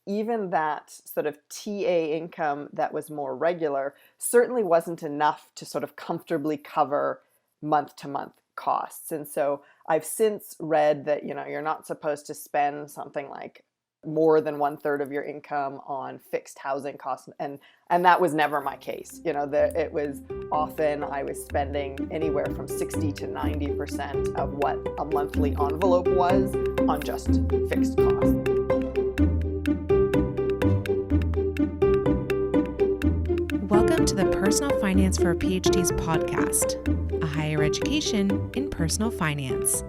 even that sort of TA income that was more regular certainly wasn't enough to sort of comfortably cover month to month costs. And so I've since read that, you're not supposed to spend something like more than 1/3 of your income on fixed housing costs. And that was never my case. It was often I was spending anywhere from 60 to 90% of what a monthly envelope was on just fixed costs. Welcome to the Personal Finance for PhDs podcast, a higher education in personal finance.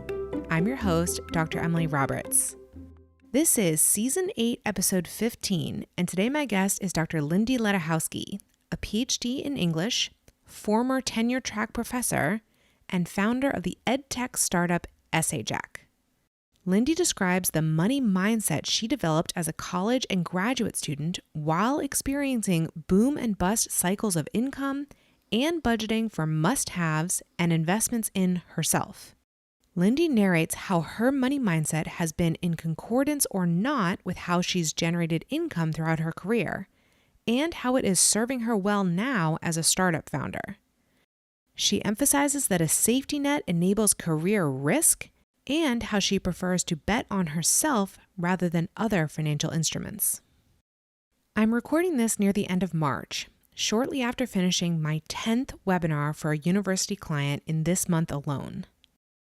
I'm your host, Dr. Emily Roberts. This is Season 8, Episode 15, and today my guest is Dr. Lindy Ledachowski, a PhD in English, former tenure-track professor, and founder of the EdTech startup EssayJack. Lindy describes the money mindset she developed as a college and graduate student while experiencing boom and bust cycles of income and budgeting for must-haves and investments in herself. Lindy narrates how her money mindset has been in concordance or not with how she's generated income throughout her career, and how it is serving her well now as a startup founder. She emphasizes that a safety net enables career risk, and how she prefers to bet on herself rather than other financial instruments. I'm recording this near the end of March, shortly after finishing my 10th webinar for a university client in this month alone.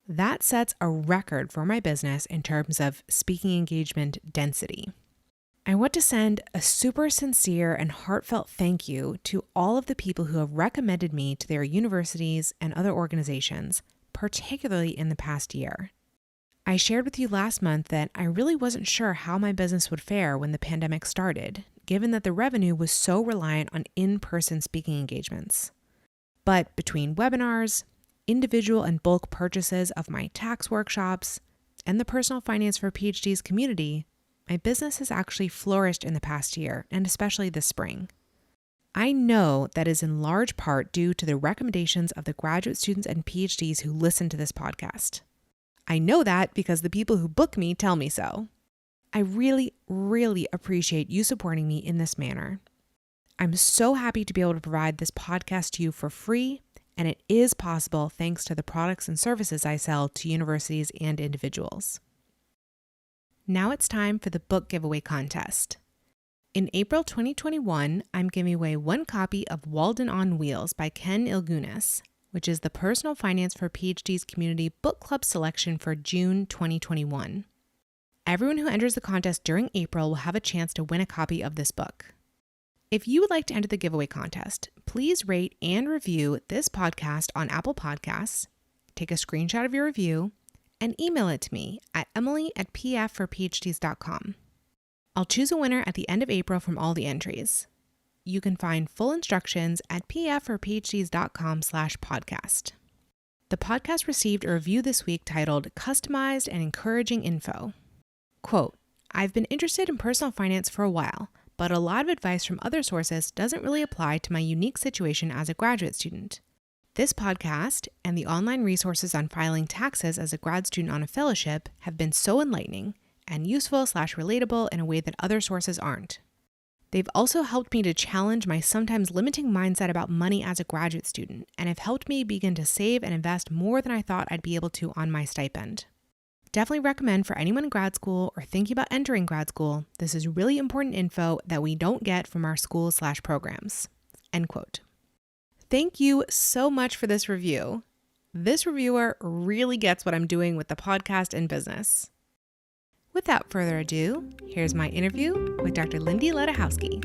That sets a record for my business in terms of speaking engagement density. I want to send a super sincere and heartfelt thank you to all of the people who have recommended me to their universities and other organizations, particularly in the past year. I shared with you last month that I really wasn't sure how my business would fare when the pandemic started, given that the revenue was so reliant on in-person speaking engagements. But between webinars, individual and bulk purchases of my tax workshops, and the Personal Finance for PhDs community, my business has actually flourished in the past year, and especially this spring. I know that is in large part due to the recommendations of the graduate students and PhDs who listen to this podcast. I know that because the people who book me tell me so. I really, really appreciate you supporting me in this manner. I'm so happy to be able to provide this podcast to you for free, and it is possible thanks to the products and services I sell to universities and individuals. Now it's time for the book giveaway contest. In April 2021, I'm giving away one copy of Walden on Wheels by Ken Ilgunas, which is the Personal Finance for PhDs community book club selection for June 2021. Everyone who enters the contest during April will have a chance to win a copy of this book. If you would like to enter the giveaway contest, please rate and review this podcast on Apple Podcasts, take a screenshot of your review, and email it to me at emily@pfforphds.com. I'll choose a winner at the end of April from all the entries. You can find full instructions at pfforphds.com/podcast. The podcast received a review this week titled Customized and Encouraging Info. Quote, I've been interested in personal finance for a while, but a lot of advice from other sources doesn't really apply to my unique situation as a graduate student. This podcast and the online resources on filing taxes as a grad student on a fellowship have been so enlightening and useful/relatable in a way that other sources aren't. They've also helped me to challenge my sometimes limiting mindset about money as a graduate student, and have helped me begin to save and invest more than I thought I'd be able to on my stipend. Definitely recommend for anyone in grad school or thinking about entering grad school, this is really important info that we don't get from our schools/programs. End quote. Thank you so much for this review. This reviewer really gets what I'm doing with the podcast and business. Without further ado, here's my interview with Dr. Lindy Ledachowski.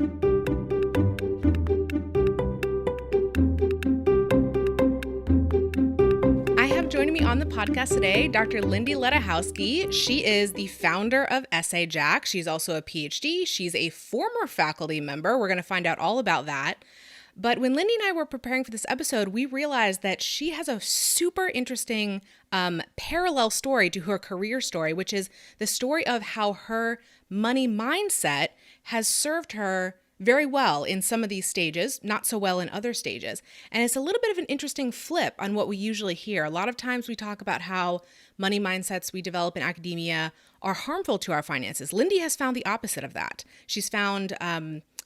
Joining me on the podcast today, Dr. Lindy Ledachowski. She is the founder of EssayJack. She's also a PhD. She's a former faculty member. We're going to find out all about that. But when Lindy and I were preparing for this episode, we realized that she has a super interesting parallel story to her career story, which is the story of how her money mindset has served her very well in some of these stages, not so well in other stages. And it's a little bit of an interesting flip on what we usually hear. A lot of times we talk about how money mindsets we develop in academia are harmful to our finances. Lindy has found the opposite of that. She's found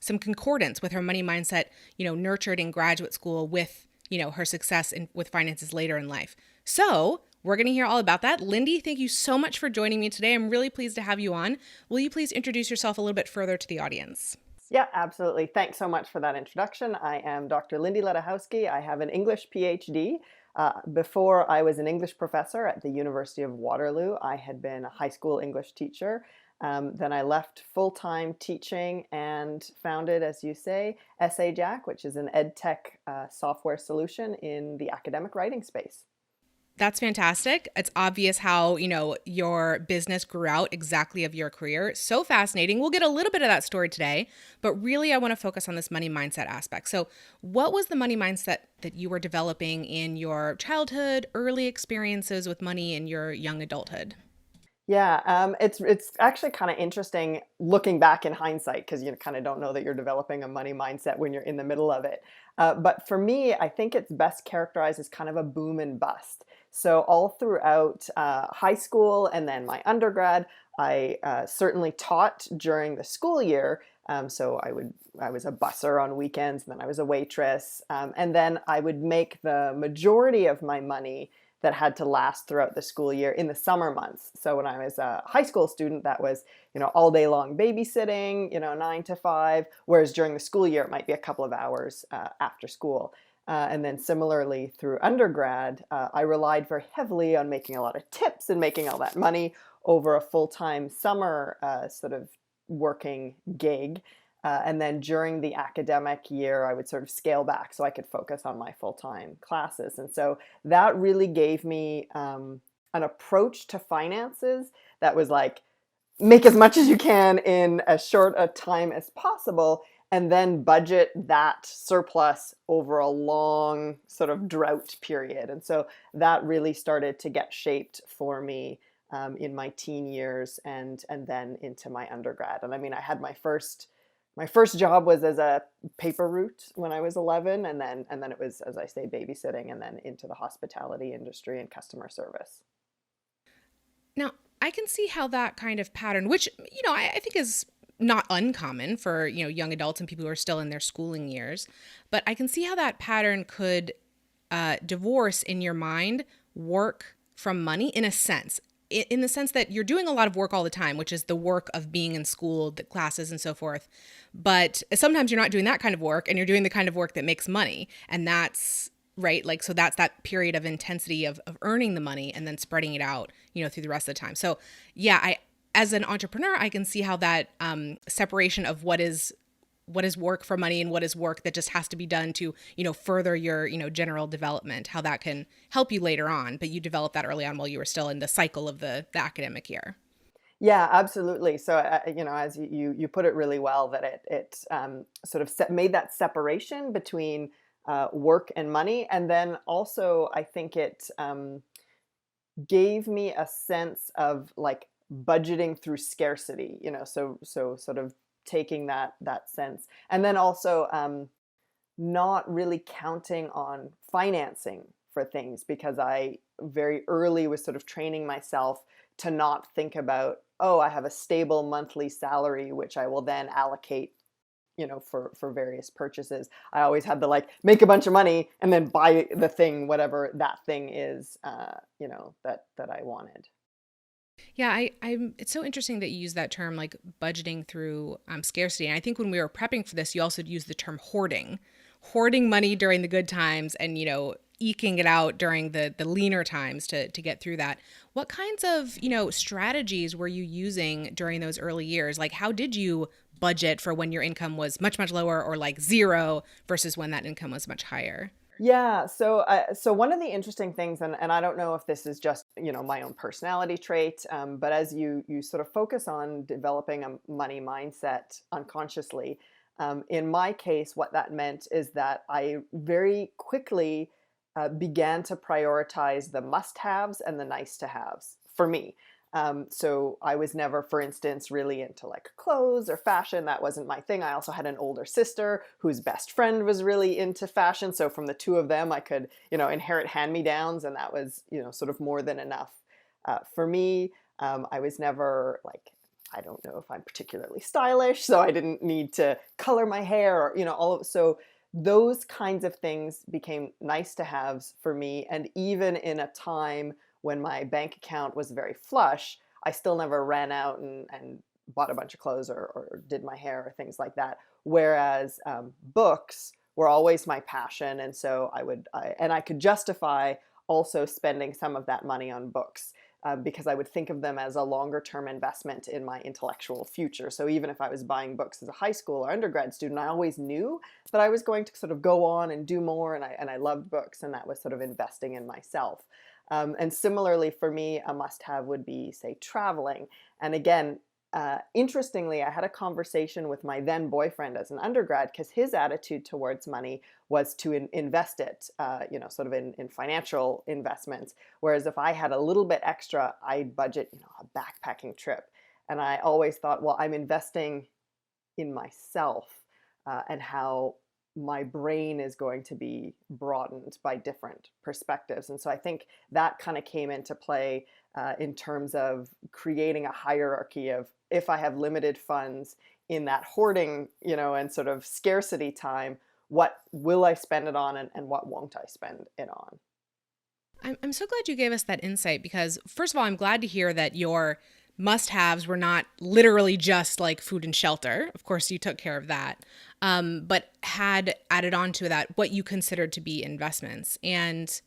some concordance with her money mindset, nurtured in graduate school with, her success with finances later in life. So we're going to hear all about that. Lindy, thank you so much for joining me today. I'm really pleased to have you on. Will you please introduce yourself a little bit further to the audience? Yeah, absolutely. Thanks so much for that introduction. I am Dr. Lindy Ledachowski. I have an English PhD. Before I was an English professor at the University of Waterloo, I had been a high school English teacher. Then I left full-time teaching and founded, as you say, EssayJack, which is an ed tech software solution in the academic writing space. That's fantastic. It's obvious how, your business grew out exactly of your career. So fascinating. We'll get a little bit of that story today, but really I want to focus on this money mindset aspect. So what was the money mindset that you were developing in your childhood, early experiences with money in your young adulthood? Yeah, it's actually kind of interesting looking back in hindsight because you kind of don't know that you're developing a money mindset when you're in the middle of it. But for me, I think it's best characterized as kind of a boom and bust. So all throughout high school and then my undergrad, I certainly taught during the school year. So I was a busser on weekends, and then I was a waitress, and then I would make the majority of my money that had to last throughout the school year in the summer months. So when I was a high school student, that was, all day long babysitting, 9 to 5, whereas during the school year, it might be a couple of hours after school. And then similarly through undergrad, I relied very heavily on making a lot of tips and making all that money over a full-time summer sort of working gig. And then during the academic year, I would sort of scale back so I could focus on my full-time classes. And so that really gave me an approach to finances that was like, make as much as you can in as short a time as possible, and then budget that surplus over a long sort of drought period. And so that really started to get shaped for me in my teen years and then into my undergrad. And I mean, I had my first job was as a paper route when I was 11, and then it was, as I say, babysitting, and then into the hospitality industry and customer service. Now, I can see how that kind of pattern, which, I think is not uncommon for, young adults and people who are still in their schooling years, but I can see how that pattern could divorce in your mind work from money in a sense. In the sense that you're doing a lot of work all the time, which is the work of being in school, the classes and so forth. But sometimes you're not doing that kind of work and you're doing the kind of work that makes money. And that's right. Like, so that's that period of intensity of earning the money and then spreading it out, through the rest of the time. So yeah, as an entrepreneur, I can see how that separation of what is work for money and what is work that just has to be done to, further your, general development, how that can help you later on. But you developed that early on while you were still in the cycle of the academic year. Yeah, absolutely. So, as you put it really well, that it sort of made that separation between work and money. And then also, I think it gave me a sense of like budgeting through scarcity, so sort of taking that sense. And then also not really counting on financing for things, because I very early was sort of training myself to not think about, oh, I have a stable monthly salary, which I will then allocate, for various purchases. I always had the make a bunch of money and then buy the thing, whatever that thing is, that I wanted. Yeah, it's so interesting that you use that term, like budgeting through scarcity. And I think when we were prepping for this, you also used the term hoarding money during the good times and, eking it out during the leaner times to get through that. What kinds of, strategies were you using during those early years? Like, how did you budget for when your income was much, much lower, or like zero versus when that income was much higher? Yeah, so one of the interesting things, and I don't know if this is just my own personality trait, but as you sort of focus on developing a money mindset unconsciously, in my case, what that meant is that I very quickly began to prioritize the must-haves and the nice-to-haves for me. So I was never, for instance, really into like clothes or fashion. That wasn't my thing. I also had an older sister whose best friend was really into fashion. So from the two of them, I could, inherit hand-me-downs, and that was, sort of more than enough for me. I was never like, I don't know if I'm particularly stylish, so I didn't need to color my hair or, so those kinds of things became nice to haves for me. And even in a time when my bank account was very flush, I still never ran out and bought a bunch of clothes or did my hair or things like that. Whereas books were always my passion. And so I could justify also spending some of that money on books. Because I would think of them as a longer term investment in my intellectual future. So even if I was buying books as a high school or undergrad student, I always knew that I was going to sort of go on and do more, and I loved books, and that was sort of investing in myself. And similarly for me, a must-have would be, say, traveling. And again, interestingly, I had a conversation with my then boyfriend as an undergrad, because his attitude towards money was to invest it, sort of in financial investments. Whereas if I had a little bit extra, I'd budget, a backpacking trip. And I always thought, well, I'm investing in myself, and how my brain is going to be broadened by different perspectives. And so I think that kind of came into play in terms of creating a hierarchy of, if I have limited funds in that hoarding, and sort of scarcity time, what will I spend it on, and what won't I spend it on? I'm so glad you gave us that insight, because first of all, I'm glad to hear that your must-haves were not literally just like food and shelter. Of course, you took care of that, but had added on to that what you considered to be investments. And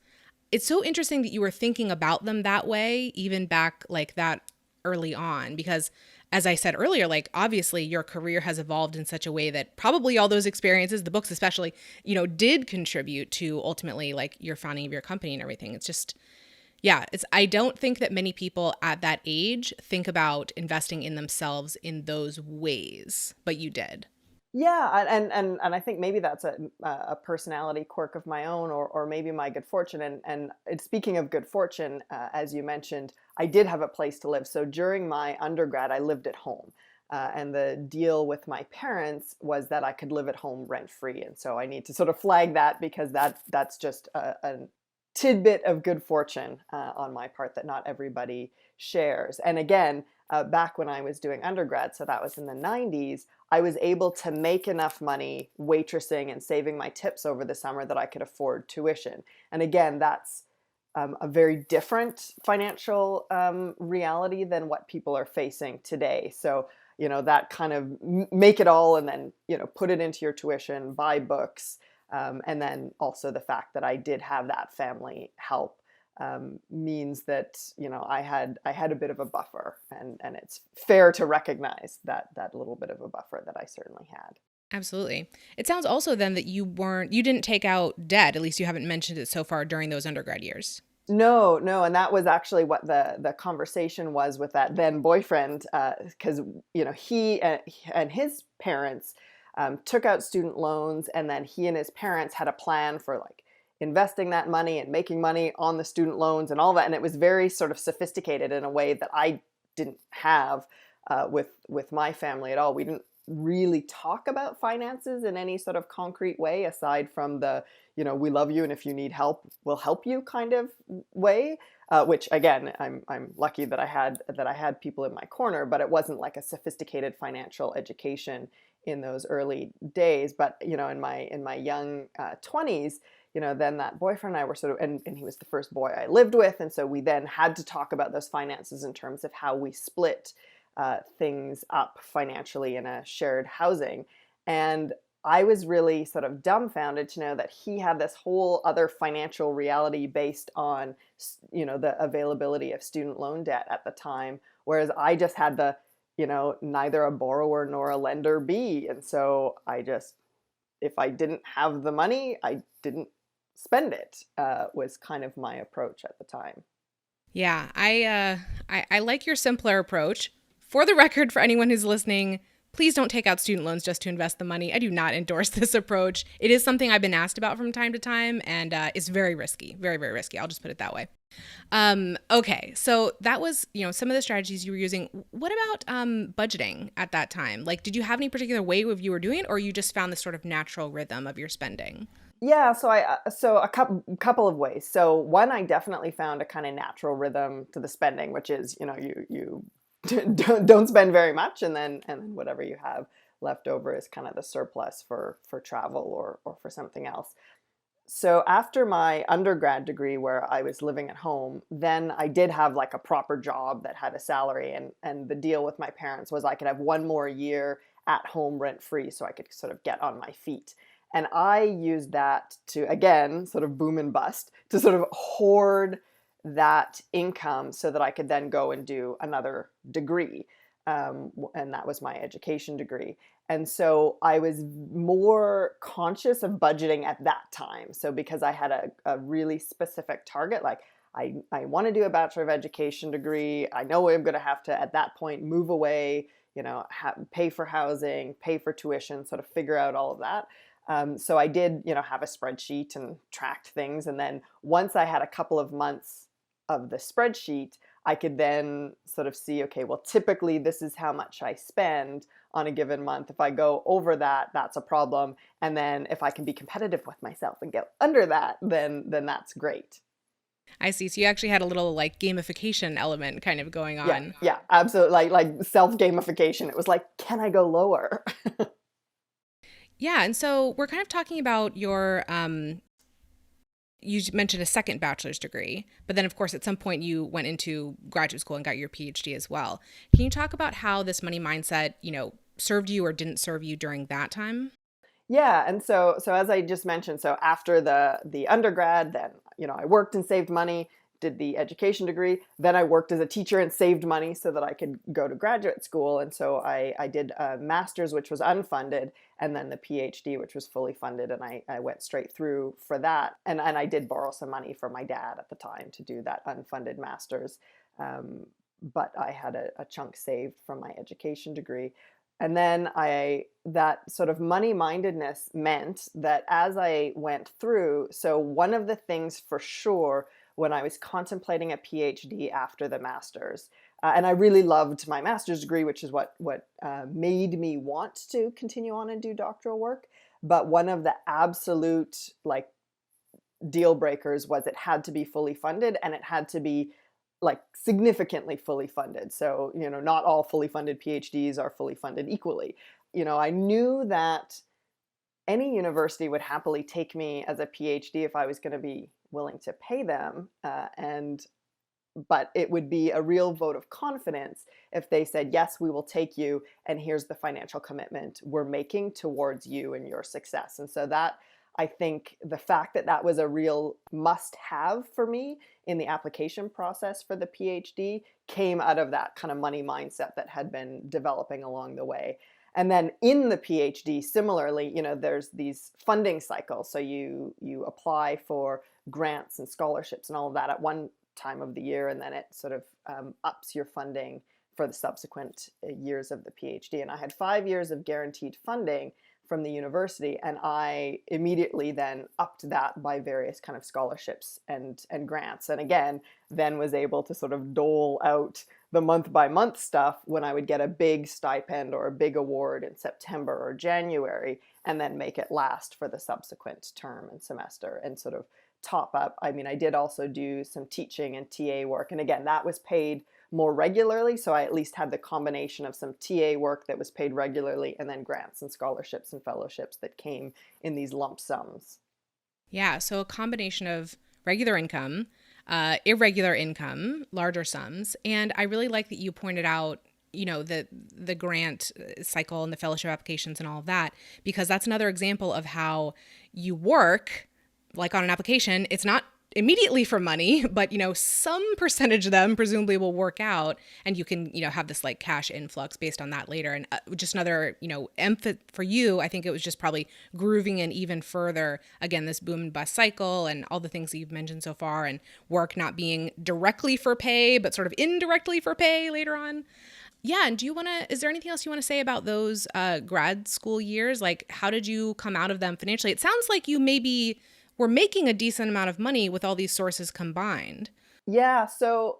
it's so interesting that you were thinking about them that way, even back like that early on, because as I said earlier, like obviously your career has evolved in such a way that probably all those experiences, the books especially, did contribute to ultimately like your founding of your company and everything. It's just, yeah, I don't think that many people at that age think about investing in themselves in those ways, but you did. Yeah, and I think maybe that's a personality quirk of my own, or maybe my good fortune. And speaking of good fortune, as you mentioned, I did have a place to live. So during my undergrad, I lived at home. And the deal with my parents was that I could live at home rent free. And so I need to sort of flag that, because that's just a tidbit of good fortune on my part that not everybody shares. And again, back when I was doing undergrad, so that was in the 90s, I was able to make enough money waitressing and saving my tips over the summer that I could afford tuition. And again, that's a very different financial reality than what people are facing today. So, that kind of make it all and then, put it into your tuition, buy books. And then also the fact that I did have that family help means that I had a bit of a buffer, and it's fair to recognize that little bit of a buffer that I certainly had. Absolutely. It sounds also then that you didn't take out debt, at least you haven't mentioned it so far during those undergrad years. No, and that was actually what the conversation was with that then boyfriend, because he and his parents took out student loans, and then he and his parents had a plan for like investing that money and making money on the student loans and all that. And it was very sort of sophisticated in a way that I didn't have with my family at all. We didn't really talk about finances in any sort of concrete way, aside from the, we love you, and if you need help, we'll help you kind of way. Which again, I'm lucky that I had people in my corner, but it wasn't like a sophisticated financial education in those early days. But in my young 20s, then that boyfriend and I were sort of, and he was the first boy I lived with, and so we then had to talk about those finances in terms of how we split things up financially in a shared housing. And I was really sort of dumbfounded to know that he had this whole other financial reality based on, the availability of student loan debt at the time, whereas I just had the, neither a borrower nor a lender be. And so if I didn't have the money, I didn't spend it, was kind of my approach at the time. Yeah, I like your simpler approach. For the record, for anyone who's listening, please don't take out student loans just to invest the money. I do not endorse this approach. It is something I've been asked about from time to time, and it's very risky, very, very risky. I'll just put it that way. Okay. So that was, some of the strategies you were using. What about budgeting at that time? Like, did you have any particular way of you were doing it, or you just found this sort of natural rhythm of your spending? Yeah, so a couple of ways. So one, I definitely found a kind of natural rhythm to the spending, which is, you don't spend very much, and then whatever you have left over is kind of the surplus for travel or for something else. So after my undergrad degree, where I was living at home, then I did have like a proper job that had a salary, and the deal with my parents was I could have one more year at home rent free, so I could sort of get on my feet. And I used that to, again, sort of boom and bust, to sort of hoard that income so that I could then go and do another degree. And that was my education degree. And so I was more conscious of budgeting at that time. So because I had a really specific target, like I want to do a Bachelor of Education degree. I know I'm going to have to, at that point, move away, pay for housing, pay for tuition, sort of figure out all of that. So I did, have a spreadsheet and tracked things. And then once I had a couple of months of the spreadsheet, I could then sort of see, okay, well, typically this is how much I spend on a given month. If I go over that, that's a problem. And then if I can be competitive with myself and get under that, then that's great. I see. So you actually had a little like gamification element kind of going Yeah, on. yeah, absolutely. Like self gamification. It was like, can I go lower? Yeah. And so we're kind of talking about your, you mentioned a second bachelor's degree, but then of course at some point you went into graduate school and got your PhD as well. Can you talk about how this money mindset, served you or didn't serve you during that time? Yeah, and so as I just mentioned, so after the undergrad, then I worked and saved money, did the education degree, then I worked as a teacher and saved money so that I could go to graduate school, and so I did a master's, which was unfunded, and then the PhD, which was fully funded, and I went straight through for that, and I did borrow some money from my dad at the time to do that unfunded master's, but I had a chunk saved from my education degree. And then that sort of money mindedness meant that as I went through, so one of the things for sure when I was contemplating a PhD after the master's, and I really loved my master's degree, which is what made me want to continue on and do doctoral work. But one of the absolute like deal breakers was it had to be fully funded, and it had to be like significantly fully funded. So, not all fully funded PhDs are fully funded equally. I knew that any university would happily take me as a PhD if I was going to be willing to pay them. But it would be a real vote of confidence if they said, yes, we will take you, and here's the financial commitment we're making towards you and your success. And so that, I think the fact that that was a real must have for me in the application process for the PhD came out of that kind of money mindset that had been developing along the way. And then in the PhD, similarly, there's these funding cycles. So you apply for grants and scholarships and all of that at one time of the year, and then it sort of ups your funding for the subsequent years of the PhD. And I had 5 years of guaranteed funding from the university, and I immediately then upped that by various kind of scholarships and grants, and again then was able to sort of dole out the month by month stuff when I would get a big stipend or a big award in September or January, and then make it last for the subsequent term and semester and sort of top up. I mean, I did also do some teaching and TA work, and again that was paid more regularly. So I at least had the combination of some TA work that was paid regularly, and then grants and scholarships and fellowships that came in these lump sums. Yeah. So a combination of regular income, irregular income, larger sums. And I really like that you pointed out, the grant cycle and the fellowship applications and all of that, because that's another example of how you work like on an application. It's not immediately for money, but some percentage of them presumably will work out, and you can have this like cash influx based on that later. And just another emphasis for you, I think it was just probably grooving in even further, again, this boom and bust cycle and all the things that you've mentioned so far, and work not being directly for pay but sort of indirectly for pay later on. Yeah. And is there anything else you want to say about those grad school years? Like, how did you come out of them financially? It sounds like you maybe were making a decent amount of money with all these sources combined. Yeah, so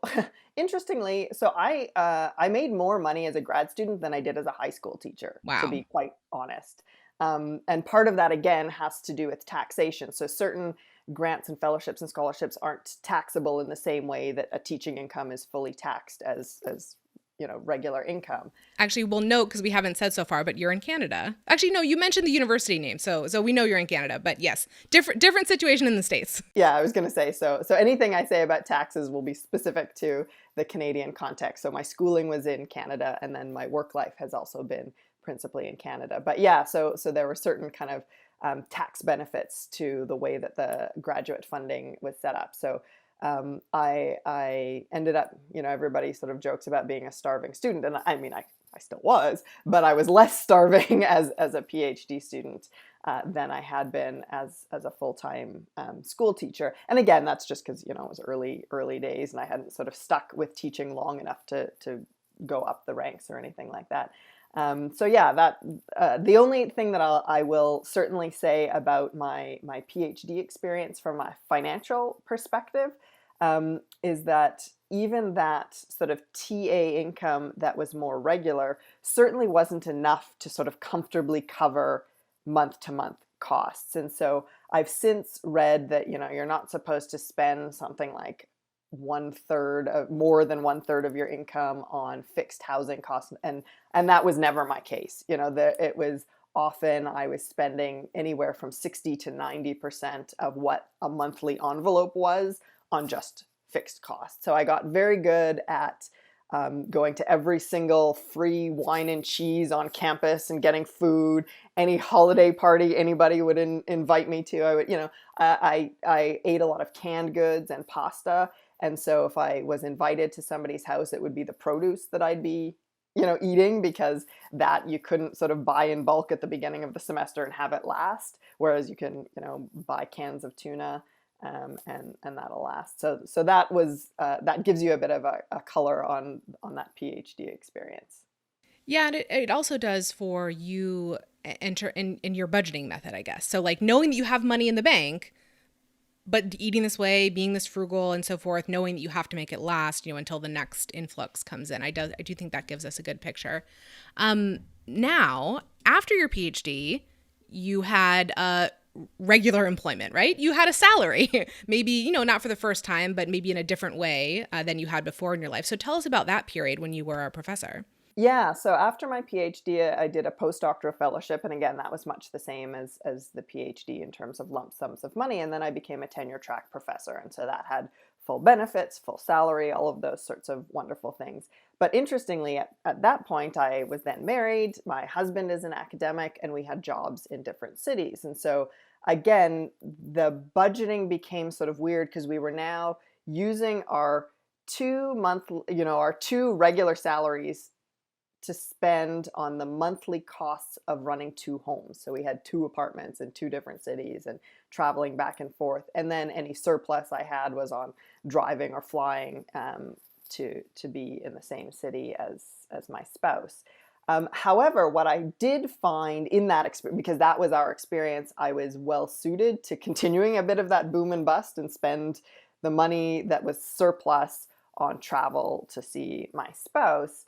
interestingly, so I made more money as a grad student than I did as a high school teacher, to Wow. be quite honest. And part of that again has to do with taxation. So certain grants and fellowships and scholarships aren't taxable in the same way that a teaching income is fully taxed as regular income. Actually, we'll note because we haven't said so far, but you're in Canada. Actually, no, you mentioned the university name, so we know you're in Canada. But yes, different situation in the States. Yeah, I was going to say so anything I say about taxes will be specific to the Canadian context. So my schooling was in Canada and then my work life has also been principally in Canada. But yeah, so there were certain kind of tax benefits to the way that the graduate funding was set up. So I ended up, everybody sort of jokes about being a starving student, and I mean I still was, but I was less starving as a PhD student than I had been as a full-time school teacher. And again, that's just because it was early days, and I hadn't sort of stuck with teaching long enough to go up the ranks or anything like that. So yeah, that the only thing that I will certainly say about my PhD experience from a financial perspective is that even that sort of TA income that was more regular certainly wasn't enough to sort of comfortably cover month to month costs. And so I've since read that you're not supposed to spend something like more than one third of your income on fixed housing costs, and that was never my case. It was often I was spending anywhere from 60 to 90% of what a monthly envelope was on just fixed costs. So I got very good at going to every single free wine and cheese on campus and getting food. Any holiday party anybody would invite me to, I would, I ate a lot of canned goods and pasta. And so if I was invited to somebody's house, it would be the produce that I'd be, eating, because that you couldn't sort of buy in bulk at the beginning of the semester and have it last. Whereas you can, buy cans of tuna and that'll last. So that was that gives you a bit of a color on that PhD experience. Yeah, and it also does for you enter in your budgeting method, I guess. So like knowing that you have money in the bank, but eating this way, being this frugal and so forth, knowing that you have to make it last, until the next influx comes in. I do think that gives us a good picture. Now, after your PhD, you had regular employment, right? You had a salary, maybe, not for the first time, but maybe in a different way than you had before in your life. So tell us about that period when you were a professor. Yeah, so after my PhD, I did a postdoctoral fellowship, and again, that was much the same as the PhD in terms of lump sums of money. And then I became a tenure track professor, and so that had full benefits, full salary, all of those sorts of wonderful things. But interestingly, at that point, I was then married. My husband is an academic, and we had jobs in different cities. And so again, the budgeting became sort of weird because we were now using our 2 month, our two regular salaries to spend on the monthly costs of running two homes. So we had two apartments in two different cities and traveling back and forth. And then any surplus I had was on driving or flying to be in the same city as my spouse. However, what I did find in that experience, because that was our experience, I was well suited to continuing a bit of that boom and bust and spend the money that was surplus on travel to see my spouse.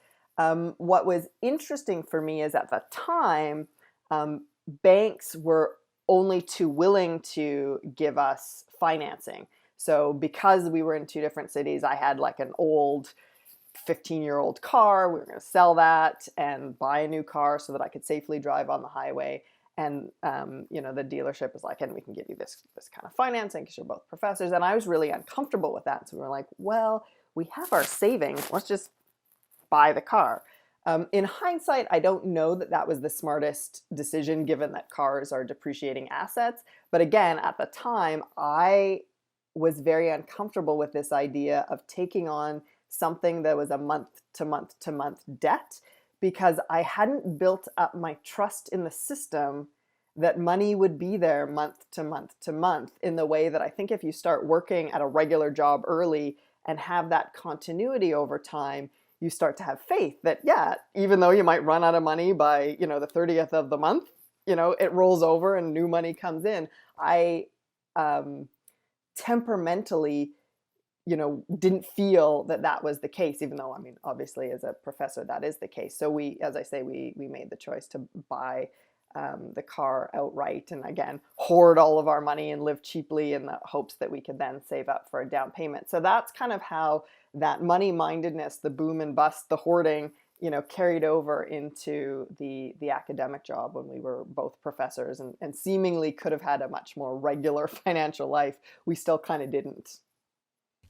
What was interesting for me is at the time, banks were only too willing to give us financing. So because we were in two different cities, I had like an old 15-year-old car. We were going to sell that and buy a new car so that I could safely drive on the highway. And the dealership was like, and we can give you this kind of financing because you're both professors. And I was really uncomfortable with that. So we were like, well, we have our savings. Let's just buy the car. In hindsight, I don't know that was the smartest decision given that cars are depreciating assets. But again, at the time, I was very uncomfortable with this idea of taking on something that was a month to month to month debt because I hadn't built up my trust in the system that money would be there month to month to month in the way that I think if you start working at a regular job early and have that continuity over time, you start to have faith that, yeah, even though you might run out of money by, the 30th of the month, it rolls over and new money comes in. I temperamentally didn't feel that that was the case, even though, I mean, obviously as a professor, that is the case. So as I say, we made the choice to buy the car outright, and again, hoard all of our money and live cheaply in the hopes that we could then save up for a down payment. So that's kind of how that money mindedness, the boom and bust, the hoarding, carried over into the academic job when we were both professors, and seemingly could have had a much more regular financial life. We still kind of didn't.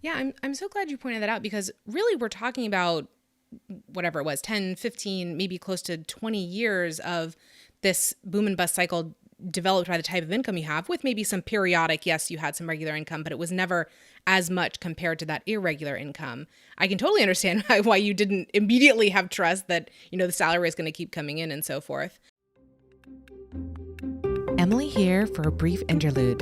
Yeah, I'm so glad you pointed that out, because really we're talking about whatever it was, 10, 15, maybe close to 20 years of this boom and bust cycle developed by the type of income you have, with maybe some periodic, yes, you had some regular income, but it was never as much compared to that irregular income. I can totally understand why you didn't immediately have trust that, the salary is going to keep coming in and so forth. Emily here for a brief interlude.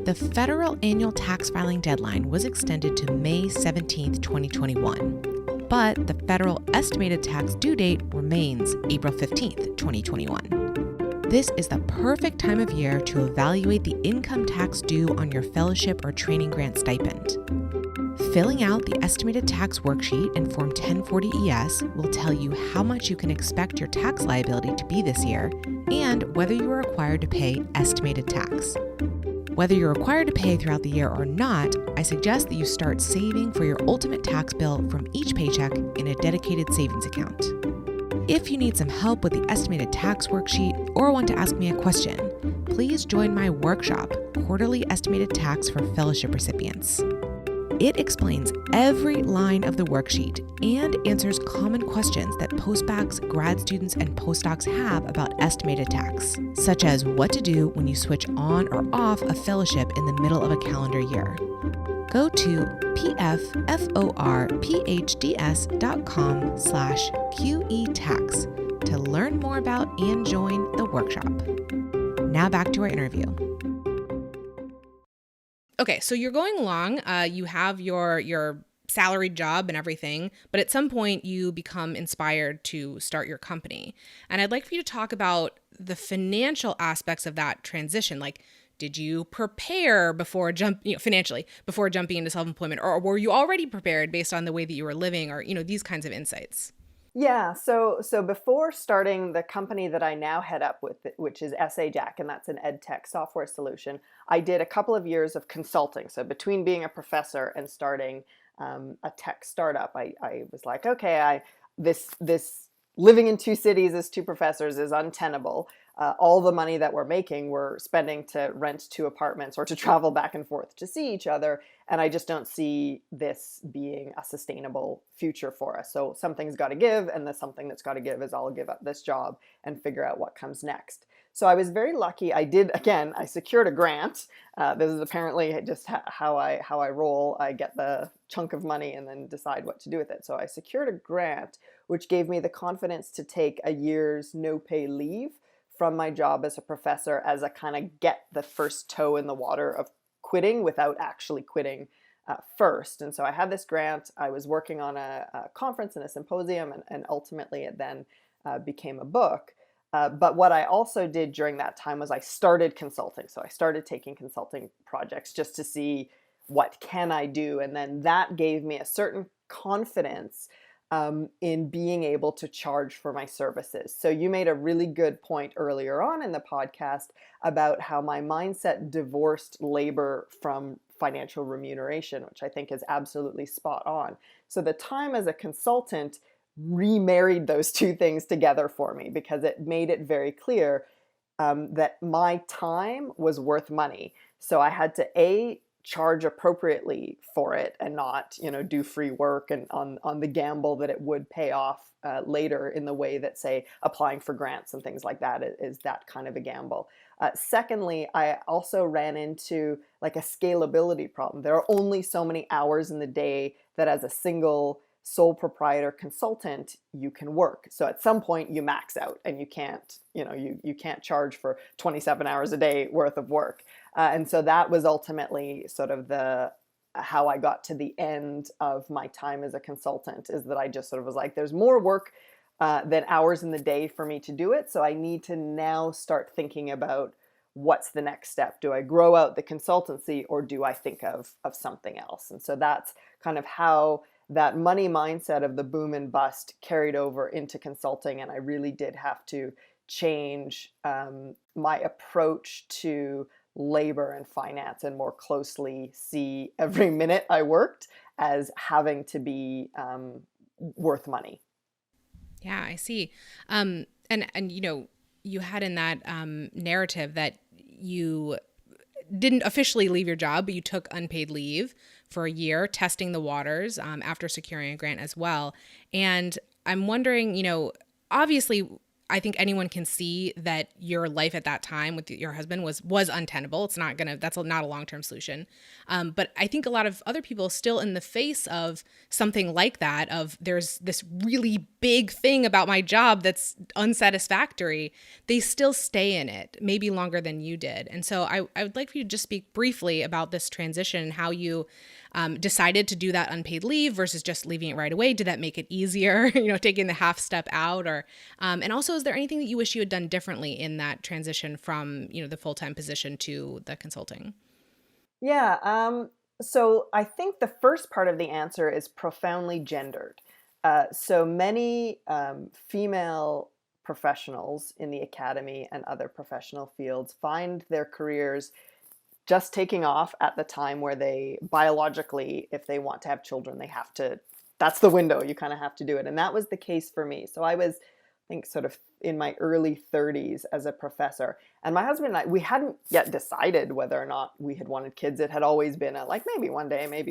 The federal annual tax filing deadline was extended to May 17th, 2021, but the federal estimated tax due date remains April 15th, 2021. This is the perfect time of year to evaluate the income tax due on your fellowship or training grant stipend. Filling out the estimated tax worksheet in Form 1040-ES will tell you how much you can expect your tax liability to be this year and whether you are required to pay estimated tax. Whether you're required to pay throughout the year or not, I suggest that you start saving for your ultimate tax bill from each paycheck in a dedicated savings account. If you need some help with the estimated tax worksheet or want to ask me a question, please join my workshop, Quarterly Estimated Tax for Fellowship Recipients. It explains every line of the worksheet and answers common questions that postbacs, grad students, and postdocs have about estimated tax, such as what to do when you switch on or off a fellowship in the middle of a calendar year. Go to pfforphds.com/QETax to learn more about and join the workshop. Now back to our interview. Okay, so you're going along, you have your salaried job and everything, but at some point you become inspired to start your company. And I'd like for you to talk about the financial aspects of that transition. Like, did you prepare financially before jumping into self-employment, or were you already prepared based on the way that you were living, or, these kinds of insights? Yeah, so before starting the company that I now head up with, which is SAJack, and that's an ed tech software solution, I did a couple of years of consulting. So between being a professor and starting a tech startup, I was like, okay, this living in two cities as two professors is untenable. All the money that we're making, we're spending to rent two apartments or to travel back and forth to see each other. And I just don't see this being a sustainable future for us. So something's got to give. And the something that's got to give is I'll give up this job and figure out what comes next. So I was very lucky. I secured a grant. This is apparently just how I roll. I get the chunk of money and then decide what to do with it. So I secured a grant, which gave me the confidence to take a year's no pay leave from my job as a professor, as a kind of get the first toe in the water of quitting without actually quitting first. And so I had this grant. I was working on a conference and a symposium, and ultimately it then became a book. But what I also did during that time was I started consulting. So I started taking consulting projects just to see what can I do. And then that gave me a certain confidence in being able to charge for my services. So you made a really good point earlier on in the podcast about how my mindset divorced labor from financial remuneration, which I think is absolutely spot on. So the time as a consultant remarried those two things together for me, because it made it very clear that my time was worth money. So I had to charge appropriately for it and not, do free work and on the gamble that it would pay off later in the way that, say, applying for grants and things like that is that kind of a gamble. Secondly, I also ran into like a scalability problem. There are only so many hours in the day that as a single sole proprietor consultant you can work. So at some point you max out and you can't, you can't charge for 27 hours a day worth of work. And so that was ultimately sort of how I got to the end of my time as a consultant, is that I just sort of was like, there's more work than hours in the day for me to do it. So I need to now start thinking about what's the next step? Do I grow out the consultancy, or do I think of something else? And so that's kind of how that money mindset of the boom and bust carried over into consulting. And I really did have to change my approach to labor and finance, and more closely see every minute I worked as having to be worth money. Yeah, I see. And you know, you had in that narrative that you didn't officially leave your job, but you took unpaid leave for a year, testing the waters after securing a grant as well. And I'm wondering, you know, obviously, I think anyone can see that your life at that time with your husband was untenable. That's not a long-term solution. But I think a lot of other people still, in the face of something like that, of there's this really big thing about my job that's unsatisfactory, they still stay in it, maybe longer than you did. And so I would like for you to just speak briefly about this transition and how you decided to do that unpaid leave versus just leaving it right away. Did that make it easier, you know, taking the half step out? Or and also, is there anything that you wish you had done differently in that transition from, you know, the full-time position to the consulting? Yeah. So I think the first part of the answer is profoundly gendered. So many female professionals in the academy and other professional fields find their careers just taking off at the time where they biologically, if they want to have children, they have to, that's the window, you kind of have to do it. And that was the case for me. So I was, I think, sort of in my early 30s as a professor. And my husband and I, we hadn't yet decided whether or not we had wanted kids. It had always been a, like, maybe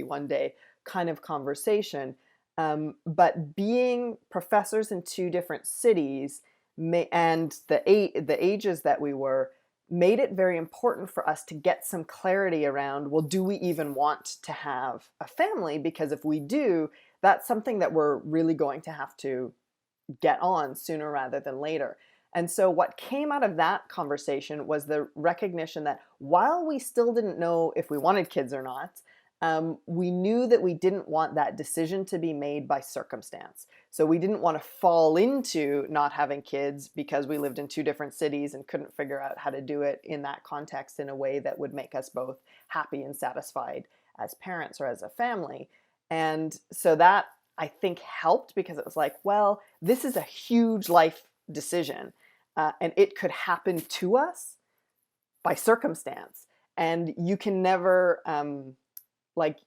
one day kind of conversation. But being professors in two different cities and the ages that we were, made it very important for us to get some clarity around, well, do we even want to have a family? Because if we do, that's something that we're really going to have to get on sooner rather than later. And so what came out of that conversation was the recognition that while we still didn't know if we wanted kids or not, we knew that we didn't want that decision to be made by circumstance. So we didn't want to fall into not having kids because we lived in two different cities and couldn't figure out how to do it in that context in a way that would make us both happy and satisfied as parents or as a family. And so that, I think, helped, because it was like, well, this is a huge life decision, and it could happen to us by circumstance. And you can never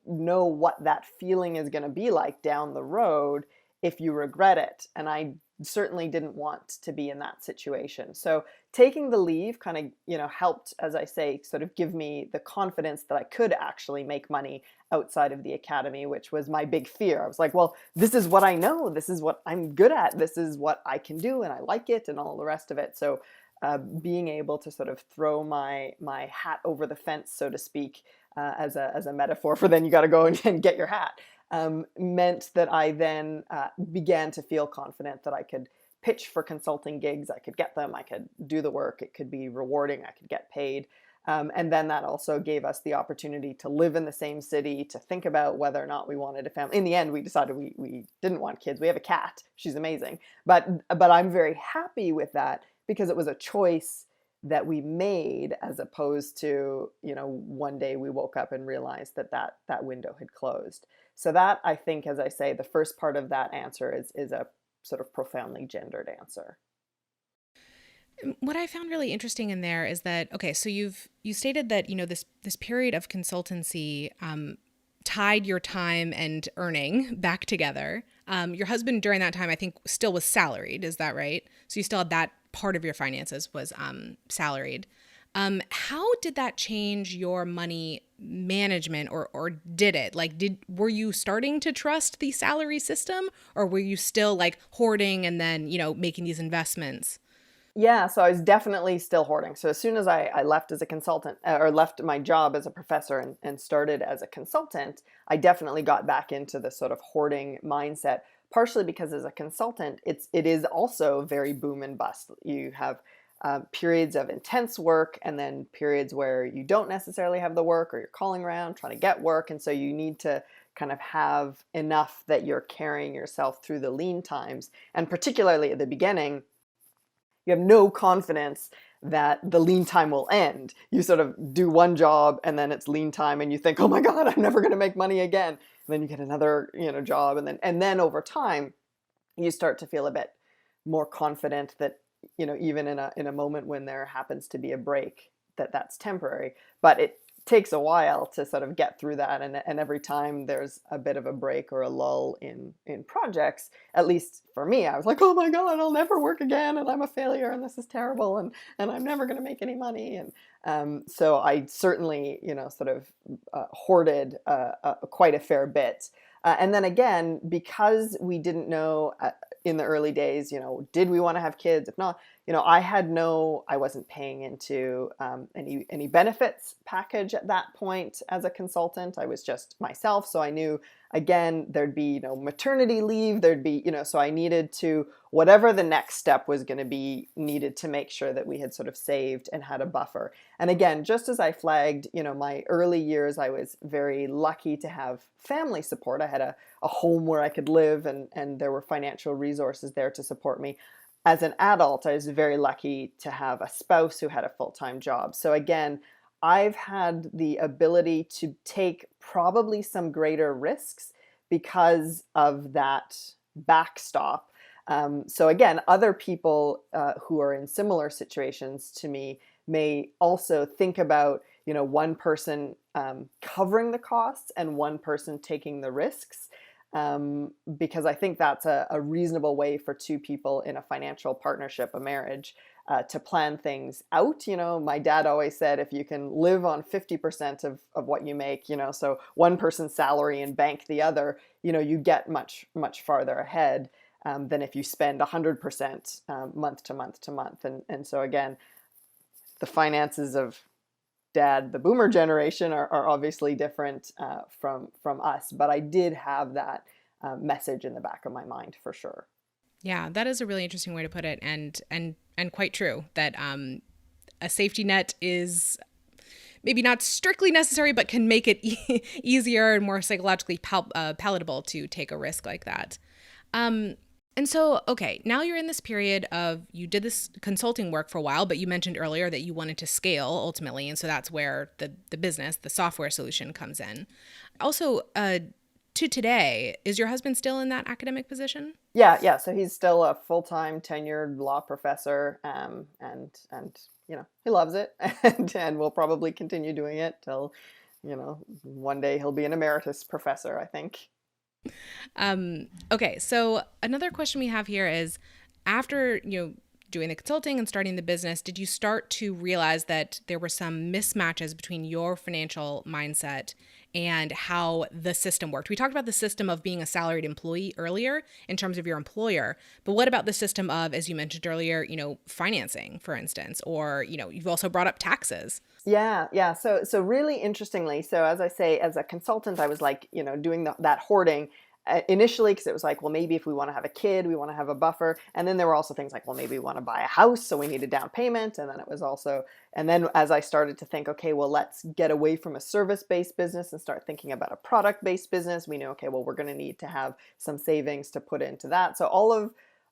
know what that feeling is going to be like down the road if you regret it. And I certainly didn't want to be in that situation. So taking the leave kind of, you know, helped, as I say, sort of give me the confidence that I could actually make money outside of the academy, which was my big fear. I was like, well, this is what I know. This is what I'm good at. This is what I can do, and I like it, and all the rest of it. So being able to sort of throw my hat over the fence, so to speak, as a metaphor for then you got to go and get your hat, meant that I then began to feel confident that I could pitch for consulting gigs. I could get them. I could do the work. It could be rewarding. I could get paid. And then that also gave us the opportunity to live in the same city, to think about whether or not we wanted a family. In the end, we decided we didn't want kids. We have a cat. She's amazing. But I'm very happy with that, because it was a choice that we made, as opposed to, you know, one day we woke up and realized that window had closed. So that, I think, as I say, the first part of that answer is a sort of profoundly gendered answer. What I found really interesting in there is that, okay, so you stated that, you know, this period of consultancy tied your time and earning back together. Your husband during that time, I think, still was salaried. Is that right? So you still had that part of your finances was salaried. How did that change your money management, or did it? Like, were you starting to trust the salary system, or were you still like hoarding and then, you know, making these investments? Yeah, so I was definitely still hoarding. So as soon as I left as a consultant, or left my job as a professor and started as a consultant, I definitely got back into the sort of hoarding mindset, partially because as a consultant, it is also very boom and bust. You have periods of intense work, and then periods where you don't necessarily have the work, or you're calling around trying to get work. And so you need to kind of have enough that you're carrying yourself through the lean times. And particularly at the beginning, you have no confidence that the lean time will end. You sort of do one job and then it's lean time and you think, oh my God, I'm never going to make money again. And then you get another, job. And then over time, you start to feel a bit more confident that, even in a moment when there happens to be a break, that's temporary. But it takes a while to sort of get through that, and every time there's a bit of a break or a lull in projects, at least for me, I was like, oh my God, I'll never work again, and I'm a failure, and this is terrible, and I'm never going to make any money. And so I certainly sort of hoarded quite a fair bit. And then again, because we didn't know in the early days, did we want to have kids? If not, I wasn't paying into any benefits package at that point as a consultant. I was just myself. So I knew, again, there'd be, maternity leave, there'd be, so I needed to, whatever the next step was going to be, needed to make sure that we had sort of saved and had a buffer. And again, just as I flagged, my early years, I was very lucky to have family support. I had a home where I could live, and there were financial resources there to support me. As an adult, I was very lucky to have a spouse who had a full-time job. So again, I've had the ability to take probably some greater risks because of that backstop. So again, other people who are in similar situations to me may also think about, one person covering the costs and one person taking the risks. Because I think that's a reasonable way for two people in a financial partnership, a marriage, to plan things out. My dad always said, if you can live on 50% of what you make, so one person's salary and bank the other, you get much, much farther ahead than if you spend 100% month to month to month. And so again, the finances of Dad, the boomer generation, are obviously different from us, but I did have that message in the back of my mind for sure. Yeah, that is a really interesting way to put it, and quite true that a safety net is maybe not strictly necessary, but can make it easier and more psychologically palatable to take a risk like that. And so, okay, now you're in this period of, you did this consulting work for a while, but you mentioned earlier that you wanted to scale ultimately. And so that's where the business, the software solution comes in. Also, to today, is your husband still in that academic position? Yeah. So he's still a full-time tenured law professor, and he loves it, and will probably continue doing it till, one day he'll be an emeritus professor, I think. Okay, so another question we have here is, after doing the consulting and starting the business, did you start to realize that there were some mismatches between your financial mindset and how the system worked? We talked about the system of being a salaried employee earlier in terms of your employer, but what about the system of, as you mentioned earlier, financing, for instance, or, you've also brought up taxes. Yeah. So really interestingly, so as I say, as a consultant, I was like, doing that hoarding initially, because it was like, well, maybe if we want to have a kid, we want to have a buffer. And then there were also things like, well, maybe we want to buy a house, so we need a down payment. And then it was also, and then as I started to think, okay, well, let's get away from a service-based business and start thinking about a product-based business. We know, okay, well, we're going to need to have some savings to put into that. So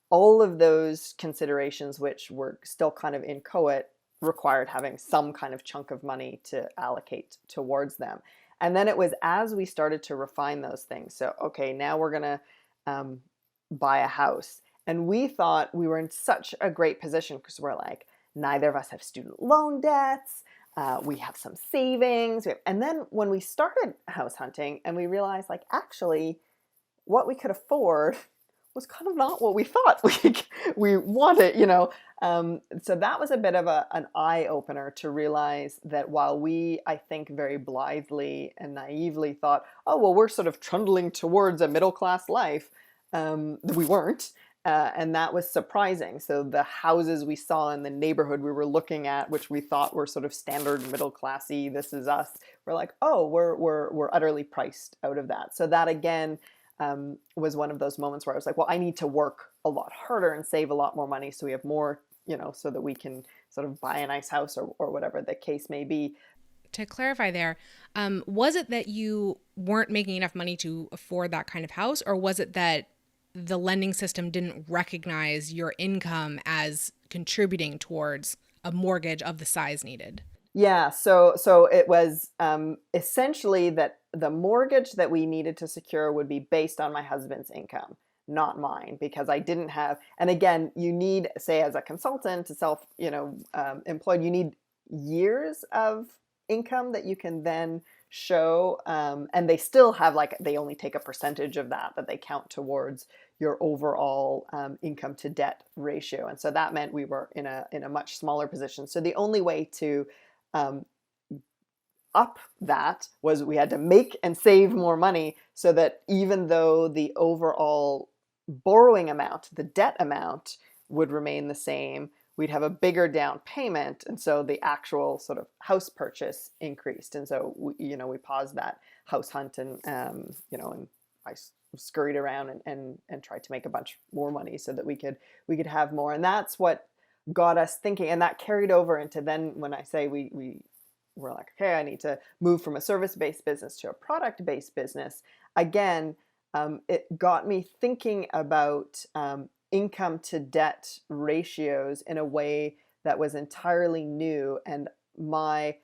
all of those considerations, which were still kind of inchoate, required having some kind of chunk of money to allocate towards them. And then it was as we started to refine those things. So, okay, now we're going to buy a house. And we thought we were in such a great position because we're like, neither of us have student loan debts. We have some savings. And then when we started house hunting and we realized, like, actually, what we could afford was kind of not what we thought we wanted, So that was a bit of an eye-opener to realize that while we, I think, very blithely and naively thought, oh, well, we're sort of trundling towards a middle-class life, we weren't. And that was surprising. So the houses we saw in the neighborhood we were looking at, which we thought were sort of standard middle-classy, this is us, we're like, oh, we're utterly priced out of that. So that, again, was one of those moments where I was like, well, I need to work a lot harder and save a lot more money so we have more, so that we can sort of buy a nice house or whatever the case may be. To clarify there, was it that you weren't making enough money to afford that kind of house, or was it that the lending system didn't recognize your income as contributing towards a mortgage of the size needed? Yeah, so it was essentially that the mortgage that we needed to secure would be based on my husband's income, not mine, because I didn't have. And again, you need, say, as a consultant to self, employed, you need years of income that you can then show, and they still have they only take a percentage of that they count towards your overall income to debt ratio, and so that meant we were in a much smaller position. So the only way to um, up that was we had to make and save more money so that even though the overall borrowing amount, the debt amount, would remain the same, we'd have a bigger down payment, and so the actual sort of house purchase increased. And so we paused that house hunt, and and I scurried around and tried to make a bunch more money so that we could have more. And that's what got us thinking, and that carried over into then when I say we were like, okay, I need to move from a service-based business to a product-based business. Again, it got me thinking about income to debt ratios in a way that was entirely new. And my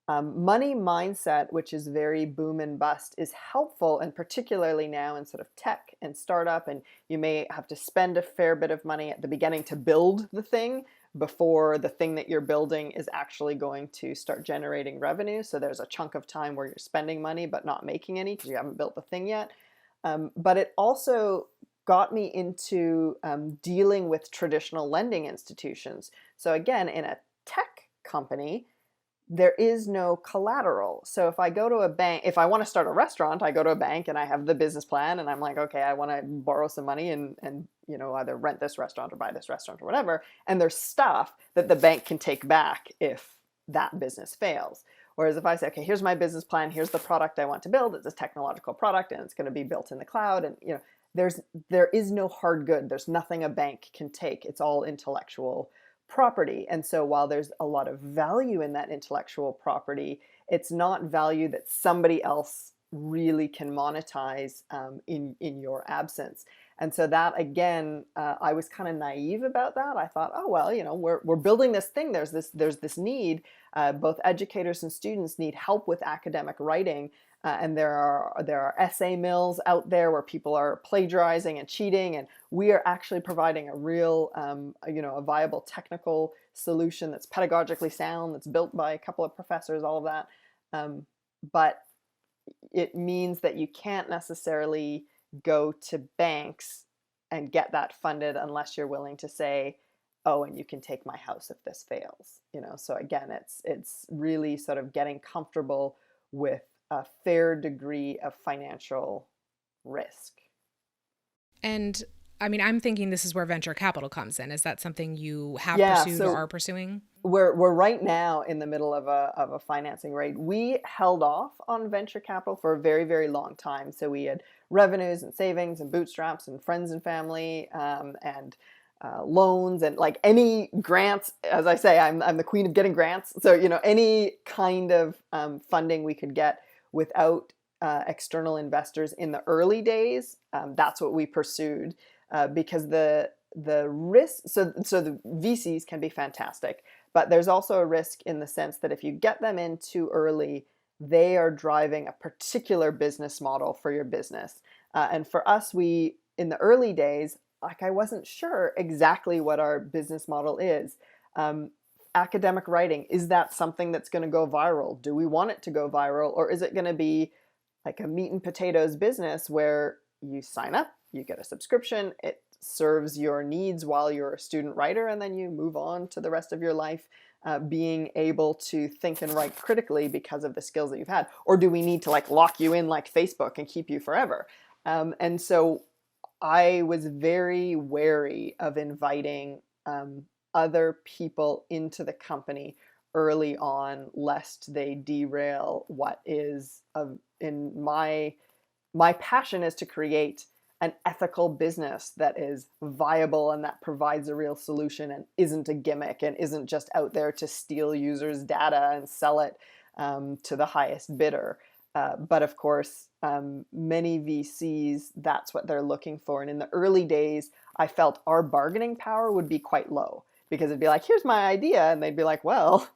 money mindset, which is very boom and bust, is helpful, and particularly now in sort of tech and startup, and you may have to spend a fair bit of money at the beginning to build the thing before the thing that you're building is actually going to start generating revenue. So there's a chunk of time where you're spending money but not making any because you haven't built the thing yet. But it also got me into dealing with traditional lending institutions. So again, in a tech company, there is no collateral. So if I go to a bank, if I want to start a restaurant, I go to a bank and I have the business plan and I'm like, okay, I want to borrow some money and either rent this restaurant or buy this restaurant or whatever. And there's stuff that the bank can take back if that business fails. Whereas if I say, okay, here's my business plan, here's the product I want to build, it's a technological product and it's going to be built in the cloud, and there is no hard good. There's nothing a bank can take. It's all intellectual property. And so while there's a lot of value in that intellectual property, it's not value that somebody else really can monetize in your absence. And so that, again, I was kind of naive about that. I thought, oh, well, we're building this thing. There's this need. Both educators and students need help with academic writing. And there are essay mills out there where people are plagiarizing and cheating, and we are actually providing a real, a viable technical solution that's pedagogically sound, that's built by a couple of professors, all of that. But it means that you can't necessarily go to banks and get that funded unless you're willing to say, oh, and you can take my house if this fails. So again, it's really sort of getting comfortable with a fair degree of financial risk. And I mean, I'm thinking this is where venture capital comes in. Is that something you have pursued or are pursuing? We're right now in the middle of a financing raid. We held off on venture capital for a very, very long time. So we had revenues and savings and bootstraps and friends and family and loans and like any grants. As I say, I'm the queen of getting grants. So any kind of funding we could get without external investors in the early days, that's what we pursued because the risk. So the VCs can be fantastic, but there's also a risk in the sense that if you get them in too early, they are driving a particular business model for your business. And for us, in the early days, I wasn't sure exactly what our business model is. Academic writing, is that something that's going to go viral? Do we want it to go viral? Or is it going to be like a meat and potatoes business where you sign up, you get a subscription, it serves your needs while you're a student writer, and then you move on to the rest of your life being able to think and write critically because of the skills that you've had? Or do we need to lock you in like Facebook and keep you forever? And so I was very wary of inviting other people into the company early on, lest they derail what is in my passion is to create an ethical business that is viable and that provides a real solution and isn't a gimmick and isn't just out there to steal users' data and sell it to the highest bidder. But of course, many VCs, that's what they're looking for. And in the early days, I felt our bargaining power would be quite low because it'd be like, here's my idea. And they'd be like, well,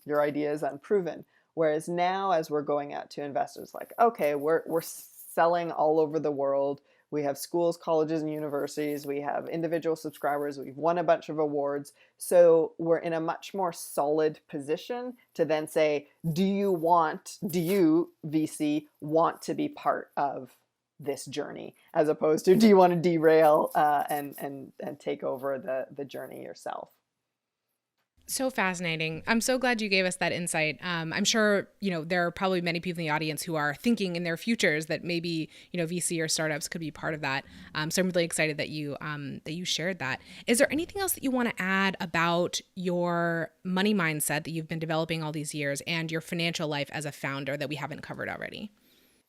your idea is unproven. Whereas now, as we're going out to investors, like, okay, we're selling all over the world. We have schools, colleges, and universities. We have individual subscribers. We've won a bunch of awards. So we're in a much more solid position to then say, do you, VC, want to be part of this journey, as opposed to, do you want to derail and take over the journey yourself? So fascinating. I'm so glad you gave us that insight. I'm sure, there are probably many people in the audience who are thinking in their futures that maybe, VC or startups could be part of that. So I'm really excited that you shared that. Is there anything else that you want to add about your money mindset that you've been developing all these years and your financial life as a founder that we haven't covered already?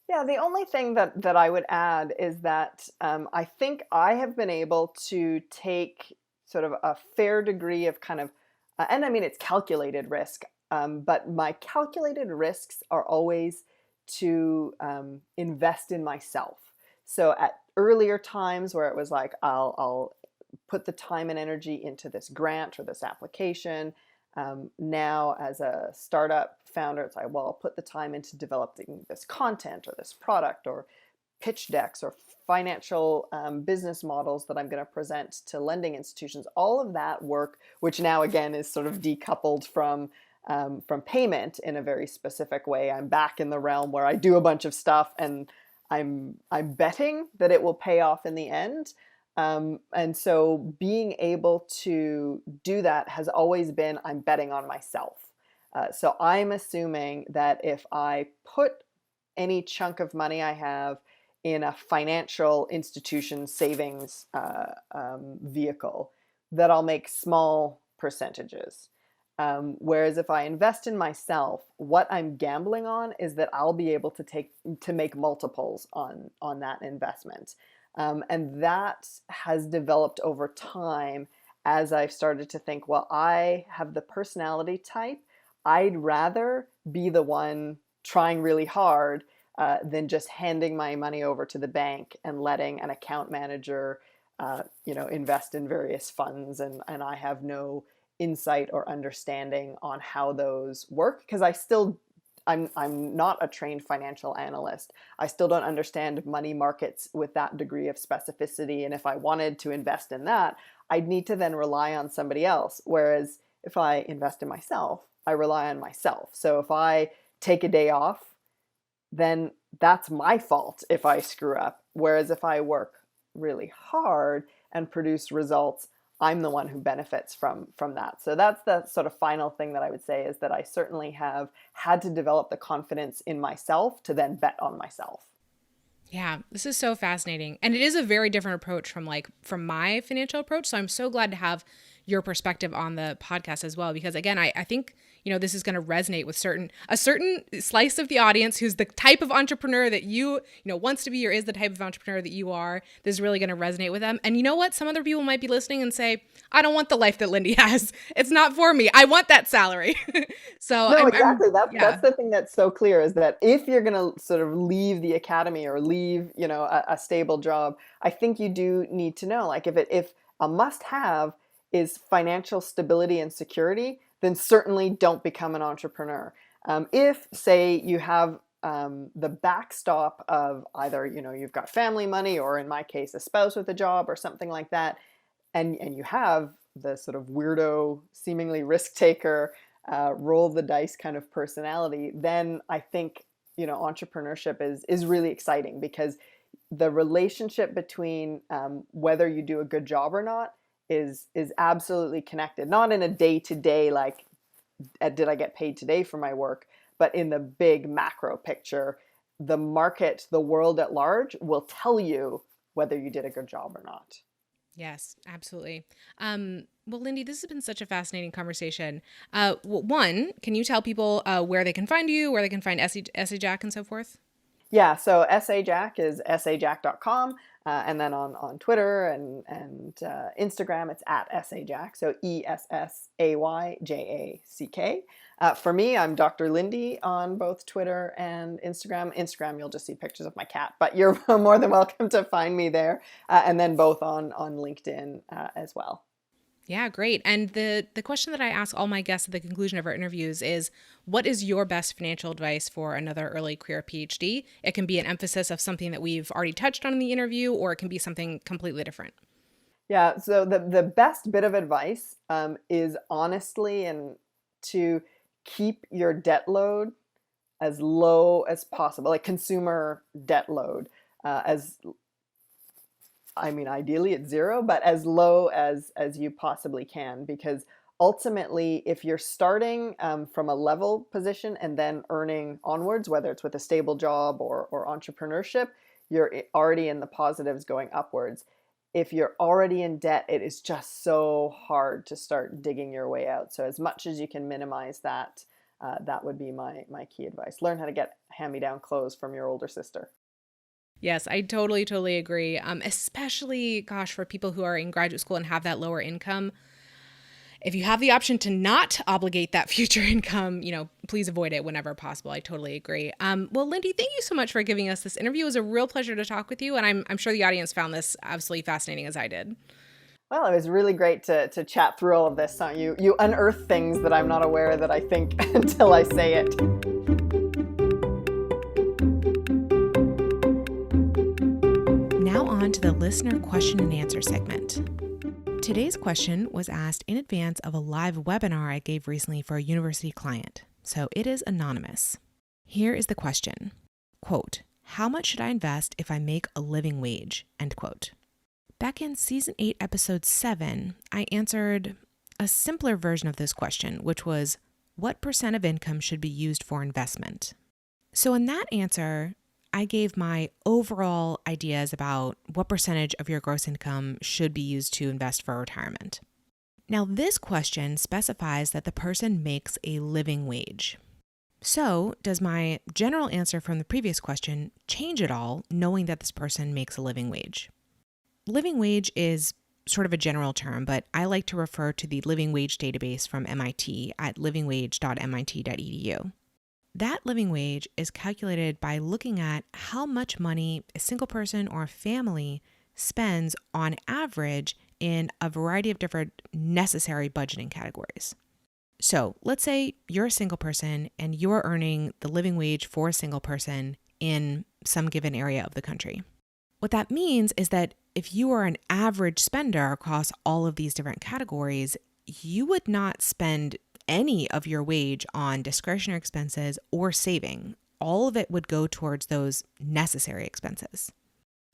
Yeah, the only thing that I would add is that I think I have been able to take sort of a fair degree of kind of and I mean, it's calculated risk, but my calculated risks are always to invest in myself. So at earlier times where it was like, I'll put the time and energy into this grant or this application. Now, as a startup founder, it's like, well, I'll put the time into developing this content or this product or pitch decks or financial business models that I'm going to present to lending institutions. All of that work, which now again is sort of decoupled from payment in a very specific way. I'm back in the realm where I do a bunch of stuff and I'm betting that it will pay off in the end. And so being able to do that has always been, I'm betting on myself. So I'm assuming that if I put any chunk of money I have in a financial institution savings vehicle, that I'll make small percentages. Whereas if I invest in myself, what I'm gambling on is that I'll be able to make multiples on that investment. And that has developed over time as I've started to think, well, I have the personality type. I'd rather be the one trying really hard than just handing my money over to the bank and letting an account manager, invest in various funds, and I have no insight or understanding on how those work, because I'm not a trained financial analyst. I still don't understand money markets with that degree of specificity, and if I wanted to invest in that, I'd need to then rely on somebody else. Whereas if I invest in myself, I rely on myself. So if I take a day off, then that's my fault if I screw up. Whereas if I work really hard and produce results, I'm the one who benefits from that. So that's the sort of final thing that I would say, is that I certainly have had to develop the confidence in myself to then bet on myself. Yeah, this is so fascinating. And it is a very different approach from my financial approach. So I'm so glad to have your perspective on the podcast as well, because again, I think, this is going to resonate with a certain slice of the audience who's the type of entrepreneur that wants to be, or is the type of entrepreneur that you are. This is really going to resonate with them. And you know what? Some other people might be listening and say, I don't want the life that Lindy has. It's not for me. I want that salary. So no, exactly. That's the thing that's so clear, is that if you're going to sort of leave the academy or leave, a stable job, I think you do need to know, like, if a must-have is financial stability and security, then certainly don't become an entrepreneur. If, say, you have the backstop of either, you've got family money, or in my case, a spouse with a job or something like that, and you have the sort of weirdo, seemingly risk taker, roll the dice kind of personality, then I think, entrepreneurship is really exciting, because the relationship between whether you do a good job or not is absolutely connected. Not in a day-to-day, like, did I get paid today for my work, but in the big macro picture, the market, the world at large will tell you whether you did a good job or not. Yes, absolutely. Well, Lindy, this has been such a fascinating conversation. One, can you tell people where they can find you, where they can find SA Jack and so forth? Yeah, so SA Jack is sajack.com. And then on Twitter and Instagram, it's at SAJack. So ESSAYJACK. For me, I'm Dr. Lindy on both Twitter and Instagram. Instagram, you'll just see pictures of my cat, but you're more than welcome to find me there. And then both on LinkedIn as well. Yeah, great. And the question that I ask all my guests at the conclusion of our interviews is, what is your best financial advice for another early career PhD? It can be an emphasis of something that we've already touched on in the interview, or it can be something completely different. Yeah, so the best bit of advice is honestly and to keep your debt load as low as possible, like consumer debt load, as I mean, ideally at zero, but as low as you possibly can, because ultimately, if you're starting from a level position and then earning onwards, whether it's with a stable job or entrepreneurship, you're already in the positives going upwards. If you're already in debt, it is just so hard to start digging your way out. So as much as you can minimize that, that would be my key advice. Learn how to get hand-me-down clothes from your older sister. Yes, I totally agree. Especially, gosh, for people who are in graduate school and have that lower income. If you have the option to not obligate that future income, please avoid it whenever possible. I totally agree. Well, Lindy, thank you so much for giving us this interview. It was a real pleasure to talk with you, and I'm sure the audience found this absolutely fascinating as I did. Well, it was really great to chat through all of this. You unearth things that I'm not aware that I think until I say it. Now on to the listener question and answer segment. Today's question was asked in advance of a live webinar I gave recently for a university client, so it is anonymous. Here is the question. Quote, how much should I invest if I make a living wage? End quote. Back in season 8, episode 7, I answered a simpler version of this question, which was, what % of income should be used for investment? So in that answer, I gave my overall ideas about what percentage of your gross income should be used to invest for retirement. Now, this question specifies that the person makes a living wage. So, does my general answer from the previous question change at all, knowing that this person makes a living wage? Living wage is sort of a general term, but I like to refer to the living wage database from MIT at livingwage.mit.edu. That living wage is calculated by looking at how much money a single person or a family spends on average in a variety of different necessary budgeting categories. So let's say you're a single person and you're earning the living wage for a single person in some given area of the country. What that means is that if you are an average spender across all of these different categories, you would not spend any of your wage on discretionary expenses or saving. All of it would go towards those necessary expenses.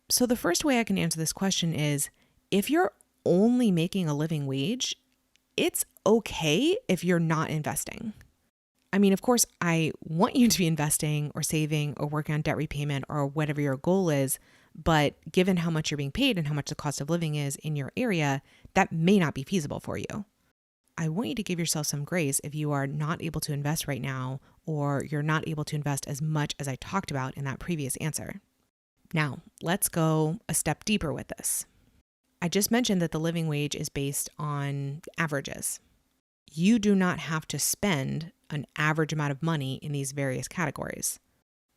So the first way I can answer this question is, if you're only making a living wage, it's okay if you're not investing. I mean, of course, I want you to be investing or saving or working on debt repayment or whatever your goal is, but given how much you're being paid and how much the cost of living is in your area, that may not be feasible for you. I want you to give yourself some grace if you are not able to invest right now, or you're not able to invest as much as I talked about in that previous answer. Now, let's go a step deeper with this. I just mentioned that the living wage is based on averages. You do not have to spend an average amount of money in these various categories.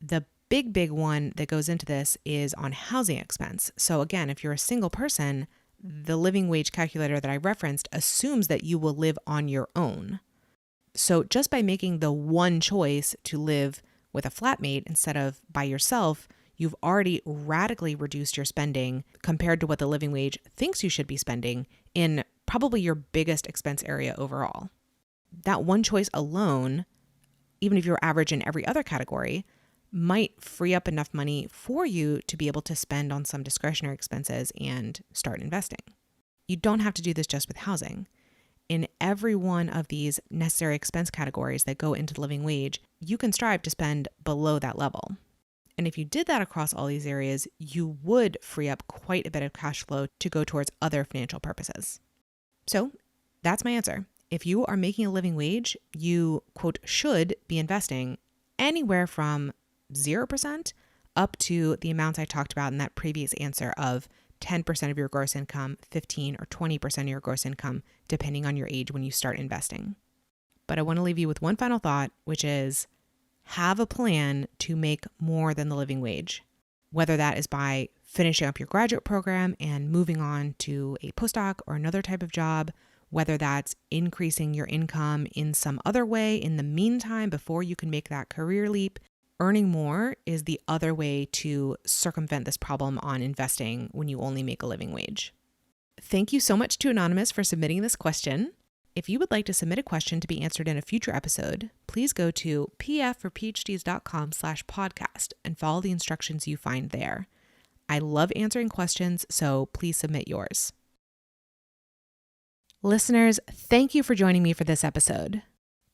The big one that goes into this is on housing expense. So again, if you're a single person, the living wage calculator that I referenced assumes that you will live on your own. So just by making the one choice to live with a flatmate instead of by yourself, you've already radically reduced your spending compared to what the living wage thinks you should be spending in probably your biggest expense area overall. That one choice alone, even if you're average in every other category, might free up enough money for you to be able to spend on some discretionary expenses and start investing. You don't have to do this just with housing. In every one of these necessary expense categories that go into the living wage, you can strive to spend below that level. And if you did that across all these areas, you would free up quite a bit of cash flow to go towards other financial purposes. So that's my answer. If you are making a living wage, you, quote, should be investing anywhere from 0% up to the amounts I talked about in that previous answer of 10% of your gross income, 15 or 20% of your gross income, depending on your age when you start investing. But I want to leave you with one final thought, which is have a plan to make more than the living wage, whether that is by finishing up your graduate program and moving on to a postdoc or another type of job, whether that's increasing your income in some other way in the meantime before you can make that career leap. Earning more is the other way to circumvent this problem on investing when you only make a living wage. Thank you so much to Anonymous for submitting this question. If you would like to submit a question to be answered in a future episode, please go to pfforphds.com/podcast and follow the instructions you find there. I love answering questions, so please submit yours. Listeners, thank you for joining me for this episode.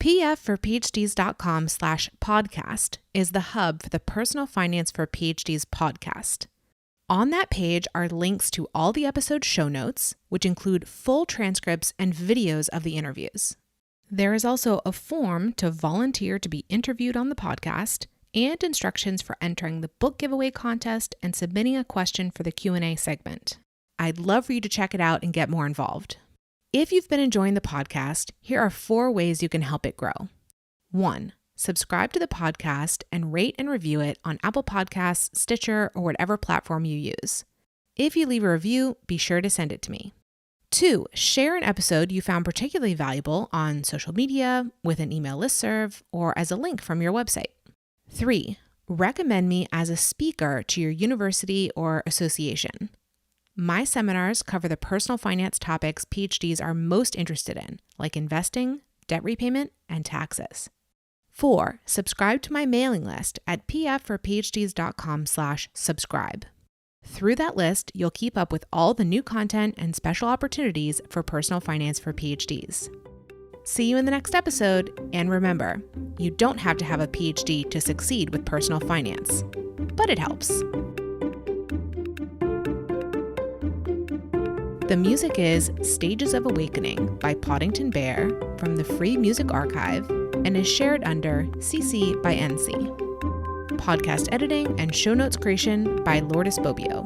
pfforphds.com/podcast is the hub for the Personal Finance for PhDs podcast. On that page are links to all the episode show notes, which include full transcripts and videos of the interviews. There is also a form to volunteer to be interviewed on the podcast and instructions for entering the book giveaway contest and submitting a question for the Q&A segment. I'd love for you to check it out and get more involved. If you've been enjoying the podcast, here are 4 ways you can help it grow. 1. Subscribe to the podcast and rate and review it on Apple Podcasts, Stitcher, or whatever platform you use. If you leave a review, be sure to send it to me. 2. Share an episode you found particularly valuable on social media, with an email listserv, or as a link from your website. 3. Recommend me as a speaker to your university or association. My seminars cover the personal finance topics PhDs are most interested in, like investing, debt repayment, and taxes. 4. Subscribe to my mailing list at pfforphds.com/subscribe. Through that list, you'll keep up with all the new content and special opportunities for personal finance for PhDs. See you in the next episode, and remember, you don't have to have a PhD to succeed with personal finance, but it helps. The music is Stages of Awakening by Poddington Bear from the Free Music Archive and is shared under CC by NC. Podcast editing and show notes creation by Lourdes Bobbio.